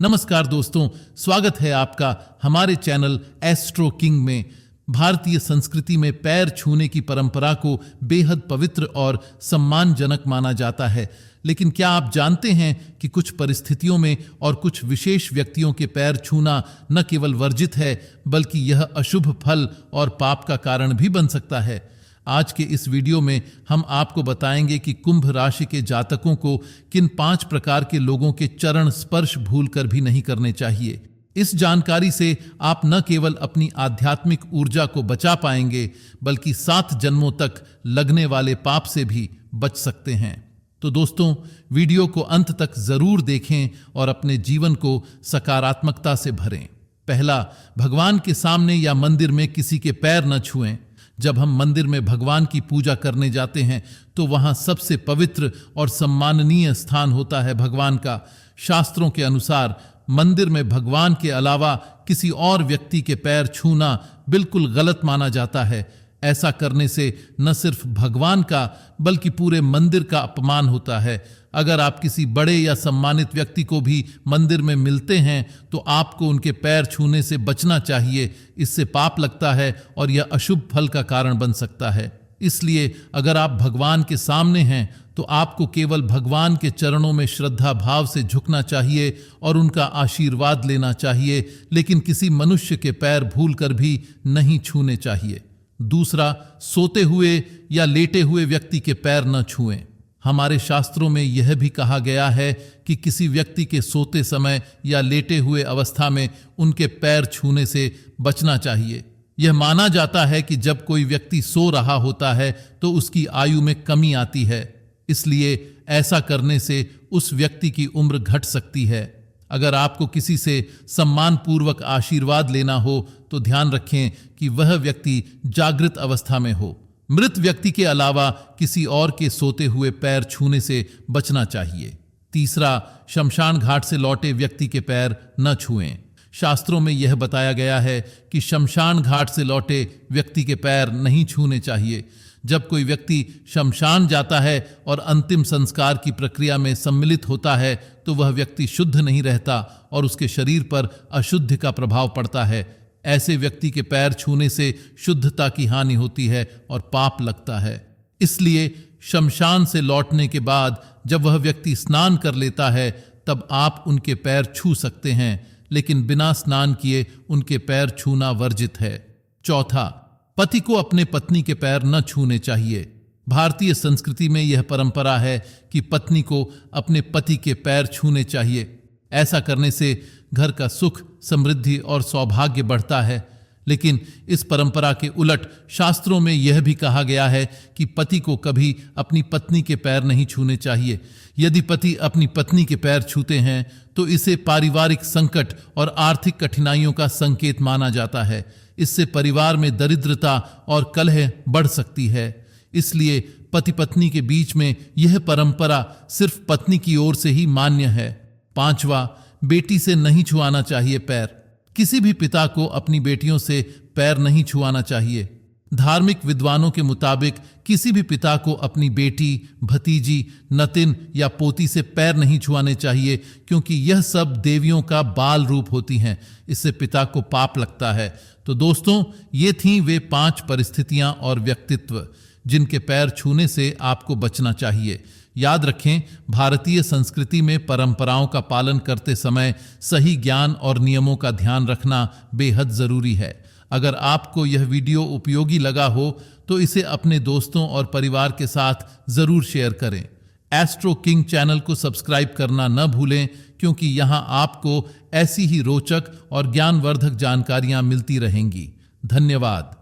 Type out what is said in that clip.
नमस्कार दोस्तों, स्वागत है आपका हमारे चैनल एस्ट्रो किंग में। भारतीय संस्कृति में पैर छूने की परंपरा को बेहद पवित्र और सम्मानजनक माना जाता है। लेकिन क्या आप जानते हैं कि कुछ परिस्थितियों में और कुछ विशेष व्यक्तियों के पैर छूना न केवल वर्जित है, बल्कि यह अशुभ फल और पाप का कारण भी बन सकता है। आज के इस वीडियो में हम आपको बताएंगे कि कुंभ राशि के जातकों को किन 5 प्रकार के लोगों के चरण स्पर्श भूलकर भी नहीं करने चाहिए। इस जानकारी से आप न केवल अपनी आध्यात्मिक ऊर्जा को बचा पाएंगे, बल्कि 7 जन्मों तक लगने वाले पाप से भी बच सकते हैं। तो दोस्तों, वीडियो को अंत तक जरूर देखें और अपने जीवन को सकारात्मकता से भरें। पहला, भगवान के सामने या मंदिर में किसी के पैर न छुएं। जब हम मंदिर में भगवान की पूजा करने जाते हैं तो वहां सबसे पवित्र और सम्माननीय स्थान होता है भगवान का। शास्त्रों के अनुसार मंदिर में भगवान के अलावा किसी और व्यक्ति के पैर छूना बिल्कुल गलत माना जाता है। ऐसा करने से न सिर्फ भगवान का बल्कि पूरे मंदिर का अपमान होता है। अगर आप किसी बड़े या सम्मानित व्यक्ति को भी मंदिर में मिलते हैं तो आपको उनके पैर छूने से बचना चाहिए। इससे पाप लगता है और यह अशुभ फल का कारण बन सकता है। इसलिए अगर आप भगवान के सामने हैं तो आपको केवल भगवान के चरणों में श्रद्धा भाव से झुकना चाहिए और उनका आशीर्वाद लेना चाहिए, लेकिन किसी मनुष्य के पैर भूलकर भी नहीं छूने चाहिए। दूसरा, सोते हुए या लेटे हुए व्यक्ति के पैर न छुएं। हमारे शास्त्रों में यह भी कहा गया है कि किसी व्यक्ति के सोते समय या लेटे हुए अवस्था में उनके पैर छूने से बचना चाहिए। यह माना जाता है कि जब कोई व्यक्ति सो रहा होता है तो उसकी आयु में कमी आती है, इसलिए ऐसा करने से उस व्यक्ति की उम्र घट सकती है। अगर आपको किसी से सम्मानपूर्वक आशीर्वाद लेना हो तो ध्यान रखें कि वह व्यक्ति जागृत अवस्था में हो। मृत व्यक्ति के अलावा किसी और के सोते हुए पैर छूने से बचना चाहिए। तीसरा, शमशान घाट से लौटे व्यक्ति के पैर न छुएं। शास्त्रों में यह बताया गया है कि शमशान घाट से लौटे व्यक्ति के पैर नहीं छूने चाहिए। जब कोई व्यक्ति शमशान जाता है और अंतिम संस्कार की प्रक्रिया में सम्मिलित होता है तो वह व्यक्ति शुद्ध नहीं रहता और उसके शरीर पर अशुद्ध का प्रभाव पड़ता है। ऐसे व्यक्ति के पैर छूने से शुद्धता की हानि होती है और पाप लगता है। इसलिए शमशान से लौटने के बाद जब वह व्यक्ति स्नान कर लेता है तब आप उनके पैर छू सकते हैं, लेकिन बिना स्नान किए उनके पैर छूना वर्जित है। चौथा, पति को अपने पत्नी के पैर न छूने चाहिए। भारतीय संस्कृति में यह परंपरा है कि पत्नी को अपने पति के पैर छूने चाहिए। ऐसा करने से घर का सुख, समृद्धि और सौभाग्य बढ़ता है। लेकिन इस परंपरा के उलट शास्त्रों में यह भी कहा गया है कि पति को कभी अपनी पत्नी के पैर नहीं छूने चाहिए। यदि पति अपनी पत्नी के पैर छूते हैं तो इसे पारिवारिक संकट और आर्थिक कठिनाइयों का संकेत माना जाता है। इससे परिवार में दरिद्रता और कलह बढ़ सकती है। इसलिए पति पत्नी के बीच में यह परंपरा सिर्फ पत्नी की ओर से ही मान्य है। पांचवा, बेटी से नहीं छुआना चाहिए पैर। किसी भी पिता को अपनी बेटियों से पैर नहीं छुआना चाहिए। धार्मिक विद्वानों के मुताबिक किसी भी पिता को अपनी बेटी, भतीजी, नतिन या पोती से पैर नहीं छुआने चाहिए, क्योंकि यह सब देवियों का बाल रूप होती हैं। इससे पिता को पाप लगता है। तो दोस्तों, ये थीं वे 5 परिस्थितियां और व्यक्तित्व जिनके पैर छूने से आपको बचना चाहिए। याद रखें, भारतीय संस्कृति में परंपराओं का पालन करते समय सही ज्ञान और नियमों का ध्यान रखना बेहद जरूरी है। अगर आपको यह वीडियो उपयोगी लगा हो तो इसे अपने दोस्तों और परिवार के साथ जरूर शेयर करें। एस्ट्रो किंग चैनल को सब्सक्राइब करना न भूलें, क्योंकि यहां आपको ऐसी ही रोचक और ज्ञानवर्धक जानकारियां मिलती रहेंगी। धन्यवाद।